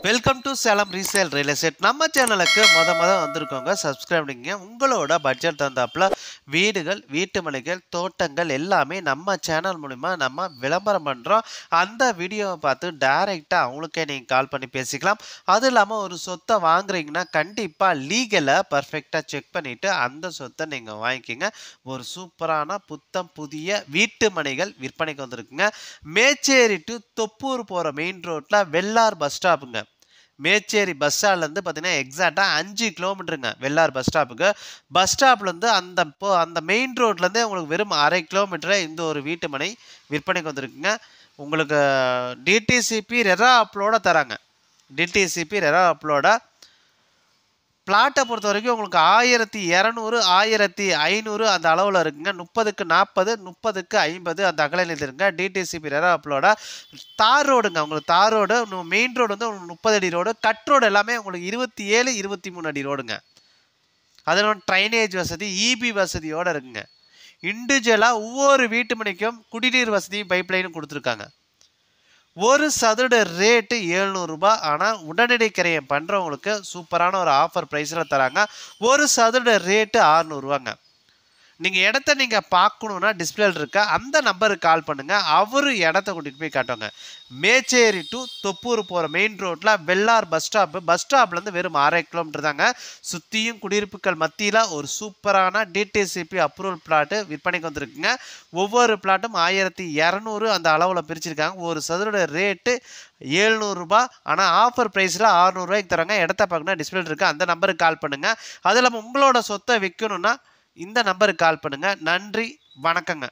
Welcome to Salem resale real estate. நம்ம சேனலுக்கு மொத வந்திருக்கோங்க. சப்ஸ்கிரைப் பண்ணிங்க. உங்களோட பட்ஜெட் தந்தாப்புல வீடுகள், வீட்டு மனைகள், தோட்டங்கள் எல்லாமே நம்ம சேனல் மூலிமா நம்ம விளம்பரம் பண்ணுறோம். அந்த வீடியோவை பார்த்து டைரெக்டாக அவங்களுக்கே நீங்கள் கால் பண்ணி பேசிக்கலாம். அது இல்லாமல் ஒரு சொத்தை வாங்குறீங்கன்னா கண்டிப்பாக லீகலை பர்ஃபெக்டாக செக் பண்ணிவிட்டு அந்த சொத்தை நீங்கள் வாங்கிக்கிங்க. ஒரு சூப்பரான புத்தம் புதிய வீட்டு மனைகள் விற்பனைக்கு வந்திருக்குங்க. மேச்சேரி டு தொப்பூர் போகிற மெயின் ரோட்டில் வெள்ளார் பஸ் ஸ்டாப்புங்க. மேச்சேரி பஸ் ஸ்டாண்ட்லேருந்து பார்த்தீங்கன்னா எக்ஸாக்டாக 5 கிலோமீட்டருங்க வெள்ளார் பஸ் ஸ்டாப்புக்கு. பஸ் ஸ்டாப்லேருந்து அந்த மெயின் ரோட்லேருந்தே உங்களுக்கு வெறும் 1/2 கிலோமீட்டரை இந்த ஒரு வீட்டு மனை விற்பனைக்கு வந்திருக்குங்க. உங்களுக்கு டிடிசிபி ரெரா அப்லோட தராங்க. டிடிசிபி ரெரா அப்லோட பிளாட்டை பொறுத்த வரைக்கும் உங்களுக்கு 1200 1500 அந்த அளவில் இருக்குங்க. 30க்கு 40 30க்கு 50 அந்த அகலையில் இருக்குங்க. டிடிசிபி ரெரா அப்லோட தார் ரோடுங்க. உங்களுக்கு தார் ரோடு மெயின் ரோடு வந்து உங்களுக்கு 30 அடி ரோடு. கட் ரோடு எல்லாமே உங்களுக்கு 27 23 அடி ரோடுங்க. அதில் ட்ரைனேஜ் வசதி இபி வசதியோடு இருக்குங்க. இண்டிவிஜுவலாக ஒவ்வொரு வீட்டு மனைக்கும் குடிநீர் வசதியும் பைப்லைனும் கொடுத்துருக்காங்க. ஒரு சதுர ரேட்டு 700 ரூபாய். ஆனால் உடனடி கிரயம் பண்ணுறவங்களுக்கு சூப்பரான ஒரு ஆஃபர் ப்ரைஸில் தராங்க. ஒரு சதுர ரேட்டு 600 ரூபாங்க. நீங்கள் இடத்த நீங்கள் பார்க்கணுன்னா டிஸ்பிளேல இருக்க அந்த நம்பருக்கு கால் பண்ணுங்கள். அவர் இடத்த கூட்டிகிட்டு போய் காட்டுவாங்க. மேச்சேரி டு தொப்பூர் போகிற மெயின் ரோட்டில் வெள்ளார் பஸ் ஸ்டாப்லேருந்து வெறும் 1/2 கிலோமீட்டர் தாங்க. சுற்றியும் குடியிருப்புகள் மத்தியில் ஒரு சூப்பரான டிடிசிபி அப்ரூவல் பிளாட்டு விற்பனைக்கு வந்திருக்குங்க. ஒவ்வொரு பிளாட்டும் 1200 அந்த அளவில் பிரிச்சிருக்காங்க. ஒரு சதுரோட ரேட்டு 700 ரூபாய். ஆனால் ஆஃபர் ப்ரைஸில் 600 ரூபாய்க்கு தராங்க. இடத்த பார்க்கணுன்னா டிஸ்பிளே இருக்குது அந்த நம்பருக்கு கால் பண்ணுங்கள். அது இல்லாமல் உங்களோட சொத்தை விற்கணுன்னா இந்த நம்பருக்கு கால் பண்ணுங்கள். நன்றி, வணக்கங்க.